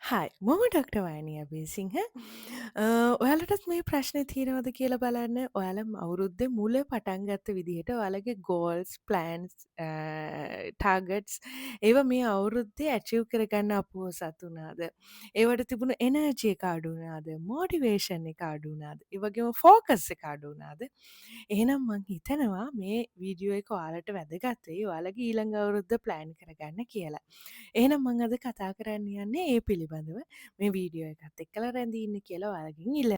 හයි මම ඩොක්ට වෑනිය බේසිංහ ඔයාලටත් මේ ප්‍රශ්නය තියෙනවද කියලා බලන්න ඔයාලම් අවුරුද්ධ මුල පටන්ගත්ත විදිහට ඔයාලගේ ගෝල්ස් ප්ලන්ස් ටාගට්ස් ඒව මේ අවුරුද්දේ ඇචව් කරගන්න අපෝ සතුනාද ඒවට තිබුණු එනර්ජය කාඩුනාද මෝටිවේෂන් එක අඩුනාද ඒවගේම ෆෝකස්ස කාඩුනාද එහෙනම් මං හිතනවා මේ වීඩියෝ එක ඔයාලට වැදගත්වේ ඔයාලගේ ඊළඟ අවුරුද්ධ ප්ලෑන් කරගන්න කියලා එහෙනම් මං අද කතා කරන්න යන්නේ ඒ පිළිබඳව මේ වීඩියෝ එකත් එක්කලා රැඳී ඉන්න කියලා ඔයාලගෙන්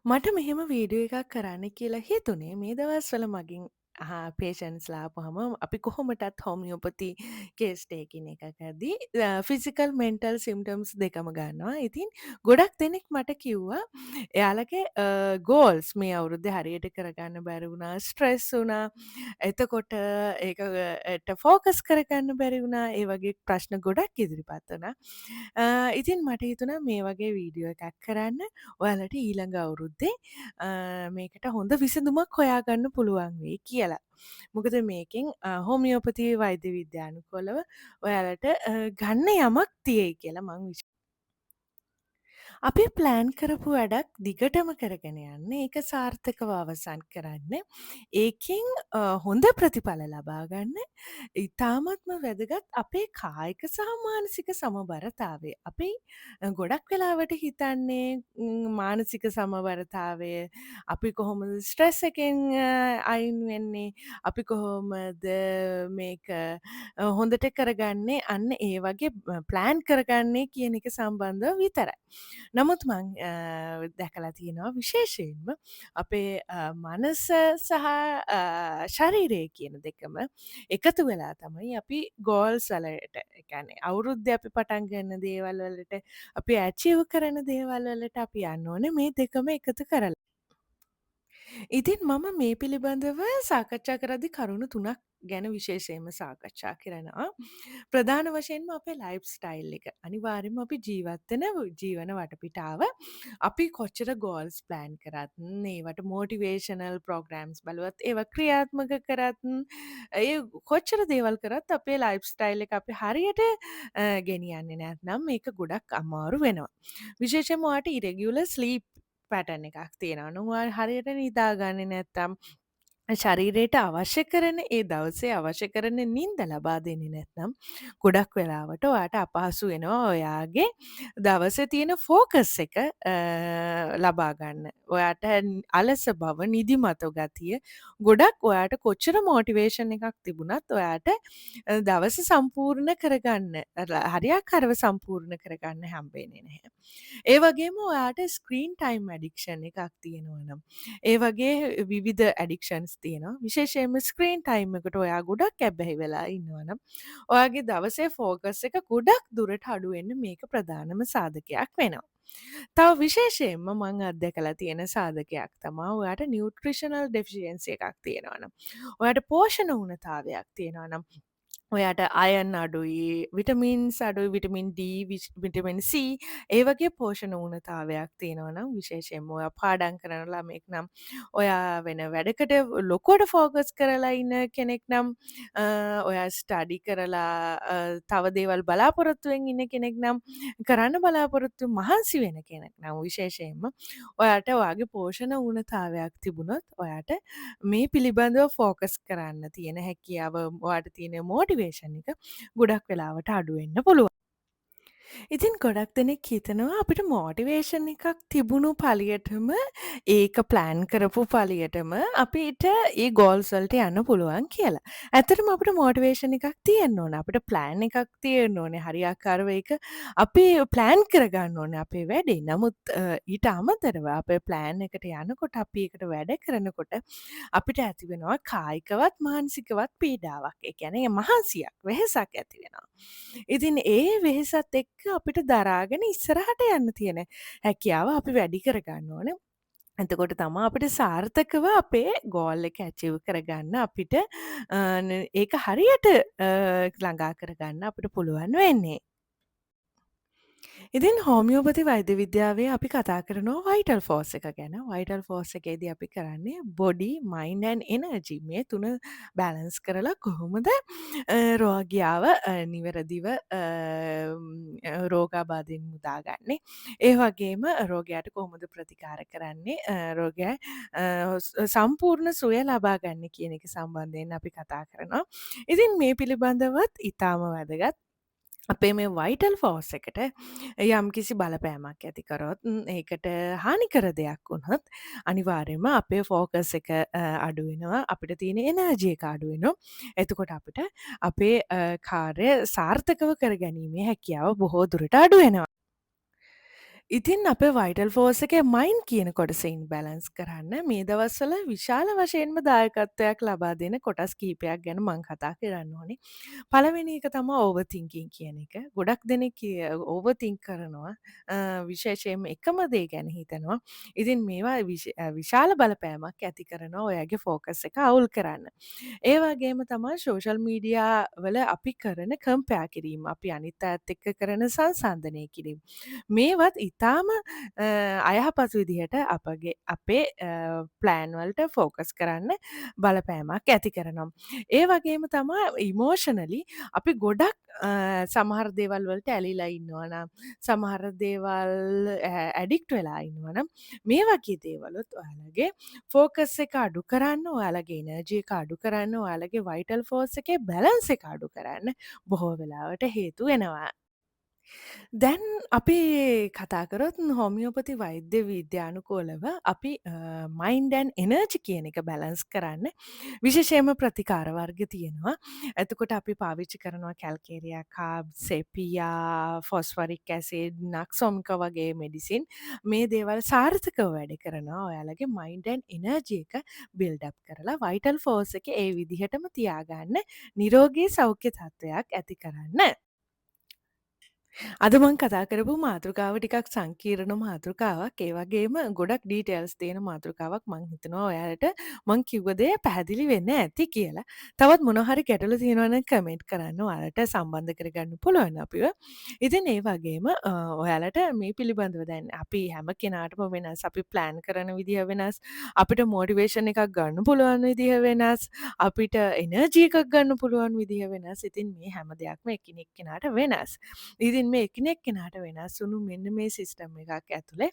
මට මෙහෙම වීඩියෝ එකක් කරන්න කියලා හිතුනේ මේ දවස්වල මගින් පේෂන්ස්ලා පහම අපි කොහොමටත් හෝමියෝපති කේස්ටේකින එකකදී ෆිසිකල් මෙන්ටල් සිම්ටම්ස් දෙකම ගන්නවා ඉතින් ගොඩක් දෙනෙක් මට කිව්වා එයාලගේ ගෝල්ස් මේ අවුරුද්ධ හරියට කරගන්න බැරිවුණා ස්ට්‍රෙස් වුනා එතකොට ඒට ෆෝකස් කරගන්න බැරි වුණා ඒ වගේ ප්‍රශ්න ගොඩක් ඉදිරිපත් වනා ඉතින් මට හිතුන මේ වගේ වීඩියෝ එකක් කරන්න ඔයාලට ඊළඟ අවුරුද්දේ මේකට හොඳ විසඳුමක් හොයාගන්න පුළුවන් වෙයි කියලා. මොකද මේකෙන් හෝමියෝපති වෛද්‍ය විද්‍යානුකොලව ඔයාලට ගන්න යමක් තියෙයි කියලා මං අපි ප්ලෑන් කරපු වැඩක් දිගටම කරගෙන යන්න ඒක සාර්ථකව අවසන් කරන්න. ඒකෙන් හොඳ ප්‍රතිඵල ලබාගන්න ඉතාමත්ම වැදගත් අපේ කායික සහ මානසික සමබරතාවය. අපි ගොඩක් වෙලාවට හිතන්නේ මානසික සමබරතාවය අපි කොහොමද ස්ට්‍රෙස් එකෙන් අයින් වෙන්නේ අපි කොහොමද මේක හොඳට කරගන්නේ අන්න ඒ වගේ ප්ලෑන් කරගන්නේ කියන එක සම්බන්ධව විතරයි. නමුත් මං දැකලා තියෙනවා විශේෂයෙන්ම අපේ මනස සහ ශරීරය කියන දෙකම එකතු වෙලා තමයි අපි ගෝල්ස් වලට එකැනේ අවුරුද්ධ අපි පටන් ගන්න දේවල් වලට අපි ඇචීව් කරන දේවල් වලට අපි යන්න ඕන මේ දෙකම එකතු කරලා. ඉතින් මම මේ පිළිබඳව සාකච්ඡා කරදි කරුණු තුනක් ගැන විශේෂයෙන්ම සාකච්ඡා කරනවා. ප්‍රධාන වශයෙන්ම අපේ ලයිෆ් ස්ටයිල් එක අනිවාර්යෙන්ම අපි ජීවත්වන ජීවන වටපිටාව අපි කොච්චර ගෝල්ස් ප්ලෑන් කරත් ඒවට මෝටිවේශනල් ප්‍රෝග්‍රම්ස් බලුවත් ඒව ක්‍රියාත්මක කරත් ඒ කොච්චර දේවල් කරත් අපේ ලයිෆ් ස්ටයිල් එක අපි හරියට ගෙනියන්නේ නැත්නම් මේක ගොඩක් අමාරු වෙනවා. විශේෂයෙන්ම ඔයාට ඉරෙගියුලර් ස්ලීප් පැටර්න් එකක් තියෙනවා. ඔයා හරියට නිදාගන්නේ නැත්තම් ශරීරයට අවශ්‍ය කරන ඒ දවසේ අවශ්‍ය කරන නින්ද ලබා දෙන්නේ නැත්නම් ගොඩක් වෙලාවට ඔයාට අපහසු වෙනවා ඔයාගේ දවසේ තියෙන ෆෝකස් එක ලබා ගන්න. ඔයාට අලස බව, නිදිමත ගතිය ගොඩක් ඔයාට කොච්චර මොටිවේෂන් එකක් තිබුණත් ඔයාට දවස සම්පූර්ණ කරගන්න හරියාකාරව සම්පූර්ණ කරගන්න හම්බෙන්නේ නැහැ. ඒ වගේම ඔයාට ස්ක්‍රීන් ටයිම් ඇඩික්ෂන් එකක් තියෙනවා නම් ඒ වගේ විවිධ ඇඩික්ෂන්ස් තියෙනවා. විශේෂයෙන්ම ස්ක්‍රීන් ටයිම් එකට ඔයා ගොඩක් ඇබ්බැහි වෙලා ඉන්නවනම් ඔයාගේ දවසේ ෆෝකස් එක ගොඩක් දුරට අඩු වෙන්න මේක ප්‍රධානම සාධකයක් වෙනවා. තව විශේෂයෙන්ම මං අත්දැකලා තියෙන සාධකයක් තමා ඔයාට නියුට්‍රිෂනල් ඩෙෆිෂියන්සි එකක් තියෙනවා නම් ඔයාට පෝෂණ උණතාවයක් තියෙනවා නම් ඔයාට අයන් අඩුයි විටමින්ස් අඩුයි විටමින් D විටමින් C ඒ වගේ පෝෂණ ඌනතාවයක් තියෙනවා නම් විශේෂයෙන්ම ඔයා පාඩම් කරන ළමෙක් නම් ඔයා වෙන වැඩකට ලොකුවට ෆෝකස් කරලා ඉන්න කෙනෙක් නම් ඔයා ස්ටඩි කරලා තව දේවල් බලාපොරොත්තුවෙන් ඉන්න කෙනෙක් නම් කරන්න බලාපොරොත්තු මහන්සි වෙන කෙනෙක් නම් විශේෂයෙන්ම ඔයාට ඔයාගේ පෝෂණ ඌනතාවයක් තිබුණොත් ඔයාට මේ පිළිබඳව ෆෝකස් කරන්න තියෙන හැකියාව ඔයාට තියෙන මෝටිවේෂන් එක ගොඩක් වෙලාවට අඩුවෙන්න පුළුවන්. ඉතින් ගොඩක් දෙනෙක් හිතනවා අපිට මෝටිවේෂන් එකක් තිබුණු පලියටම ඒක ප්ලෑන් කරපු පලියටම අපිට ඒ ගෝල්සල්ට යන්න පුළුවන් කියලා. ඇතරම අපට මෝටිවේෂන් එකක් තියෙන්න්න ඕන අපට ප්ලෑන් එකක් තියෙන්න්න ඕනේ හරියාකාරව එක අපි ප්ලෑන් කරගන්න ඕන අපේ වැඩේ නමුත් ඊට අමතරව අපේ ප්ලෑන් එකට යනකොට අපි එකට වැඩ කරනකොට අපිට ඇතිවෙනවා කායිකවත් මානසිකවත් පීඩාවක් එකැනේ මහන්සියක් වෙහෙසක් ඇති වෙනවා. ඉතින් ඒ වෙහෙසත් එක්ක අපිට දරාගෙන ඉස්සරහට යන්න තියෙන හැකියාව අපි වැඩි කරගන්න ඕන. එතකොට තමා අපිට සාර්ථකව අපේ ගෝල් එක ඇචිව් කරගන්න අපිට ඒක හරියට ළඟා කරගන්න අපිට පුළුවන් වෙන්නේ. ඉතින් හෝමියෝපති වෛද්‍ය විද්‍යාවේ අපි කතා කරනවා වයිටල් ෆෝස් එක ගැන. වයිටල් ෆෝස් එකේදී අපි කරන්නේ බොඩි, මයින්ඩ් ඇන්ඩ් එනර්ජි මේ තුන බැලන්ස් කරලා කොහොමද රෝගියාව නිවැරදිව රෝගාබාධයෙන් මුදාගන්නේ. ඒ වගේම රෝගයාට කොහොමද ප්‍රතිකාර කරන්නේ රෝගය සම්පූර්ණ සුවය ලබා ගන්න කියන එක සම්බන්ධයෙන් අපි කතා කරනවා. ඉතින් මේ පිළිබඳවත් ඉතාම වැදගත්. අපේ මේ වයිටල් ෆෝස් එකට යම් කිසි බලපෑමක් ඇතිකරොත් ඒකට හානිකර දෙයක් වුණොත් අනිවාර්යයෙන්ම අපේ ෆෝකස් එක අඩුවෙනවා අපිට තියෙන එනර්ජි එක අඩුවෙනවා. එතකොට අපිට අපේ කාර්ය සාර්ථකව කර ගැනීමේ හැකියාව බොහෝ දුරට අඩුවෙනවා. ඉතින් අප වයිටල් ෆෝස් එක මයින් කියන කොටසයින් බැලන්ස් කරන්න මේ දවස්වල විශාල වශයෙන්ම දායකත්වයක් ලබා දෙන කොටස් කීපයක් ගැන මං කතා කරන්න ඕනේ. පළවෙනි එක තමා ඕවර්තින්කින් කියන එක. ගොඩක් දෙනෙක් ඕවර්තින්ක් කරනවා විශේෂයෙන්ම එකම දේ ගැන හිතනවා. ඉතින් මේවා විශාල බලපෑමක් ඇති කරනවා ඔයාගේ ෆෝකස් එක අවුල් කරන්න. ඒ වගේම තමා සෝෂල් මීඩියා වල අපි කරන කම්පයා කිරීම අපි අනිත් අයත් එක්ක කරන සංසන්ධනය කිරීම. මේවත් ඉතාම අයහපත් විදිහට අපේ ප්ලෑන්වල්ට ෆෝකස් කරන්න බලපෑමක් ඇති කරනම්. ඒ වගේම තමා ඉමෝෂනලි අපි ගොඩක් සමහර දේවල් වලට ඇලිලා ඉන්නවනම් සමහර දේවල් ඇඩික්ට වෙලා ඉන්නවනම් මේ වගේ දේවලුත් ඔයාලගේ ෆෝකස් එක අඩු කරන්න ඔයාලගේ එනර්ජි එක අඩු කරන්න ඔයාලගේ වයිටල් ෆෝස් එකේ බැලන්ස් එක අඩු කරන්න බොහෝ වෙලාවට හේතු වෙනවා. දැන් අපි කතාකරොත් හොමියෝපති වෛද්‍ය විද්‍යානුකෝලව අපි මයින්ඩන් එනර්ජි කියන එක බැලන්ස් කරන්න විශේෂයම ප්‍රතිකාරවර්ග තියෙනවා. ඇතකොට අපි පාවිච්චි කරනවා කැල්කේරයා කාබ් සෙපියා ෆොස්වරික් ඇසේ නක්සොමික වගේ මෙඩිසින් මේ දේවල් සාර්ථකව වැඩ කරනවා ඔයාලගේ මයින්ඩන් එනර්ජි එක බිල්ඩප් කරලා වයිටල් ෆෝස් එක ඒ විදිහටම තියාගන්න නිරෝගී සෞඛ්‍ය තත්ත්වයක් ඇති කරන්න. අද මං කතා කරපු මාතෘකාව ටිකක් සංකීර්ණ මාතෘකාවක් ඒ වගේම ගොඩක් ඩීටේල්ස් තියෙන මාතෘකාවක් මං හිතනවා ඔයාලට මං කිව්ව දේ පැහැදිලි වෙන්න ඇති කියලා. තවත් මොන හරි ගැටලු තියෙනවා නම් කමෙන්ට් කරන්න ඔයාලට සම්බන්ධ කරගන්න පුළුවන් අපිව. ඉතින් ඒ වගේම ඔයාලට මේ පිළිබඳව දැන් අපි හැම කෙනාටම වෙනස් අපි ප්ලෑන් කරන විදිහ වෙනස් අපිට මෝටිවේෂන් එකක් ගන්න පුළුවන් විදිහ වෙනස් අපිට එනර්ජි එකක් ගන්න පුළුවන් විදිහ වෙනස්. ඉතින් මේ හැම දෙයක්ම එකිනෙක කෙනාට වෙනස්. ඉතින් මේ එකිනෙක් කෙනාට වෙනස් වුණු මෙන්න මේ සිස්ටම් එකක් ඇතුලේ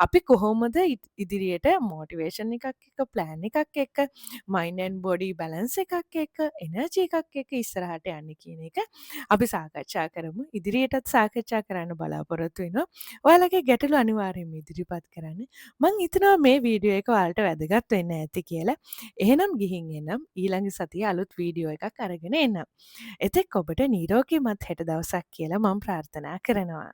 අපි කොහොමද ඉදිරියට මෝටිවේෂන් එකක් එක්ක ප්ලෑන් එකක් එක්ක මයින්ඩ් ඇන්ඩ් බොඩි බැලන්ස් එකක් එක්ක එනර්ජි එකක් එක්ක ඉස්සරහට යන්නේ කියන එක අපි සාකච්ඡා කරමු. ඉදිරියටත් සාකච්ඡා කරන්න බලාපොරොත්තු වෙනවා. ඔයාලගේ ගැටලු අනිවාර්යයෙන්ම ඉදිරිපත් කරන්න. මං හිතනවා මේ වීඩියෝ එක ඔයාලට වැදගත් වෙන්න ඇති කියලා. එහෙනම් ගිහින් එනම් ඊළඟ සතියේ අලුත් වීඩියෝ එකක් අරගෙන එන්නම්. එතෙක් ඔබට නිරෝගීමත් හෙට දවසක් කියලා මම ප්‍රාර්ථනා කරනවා.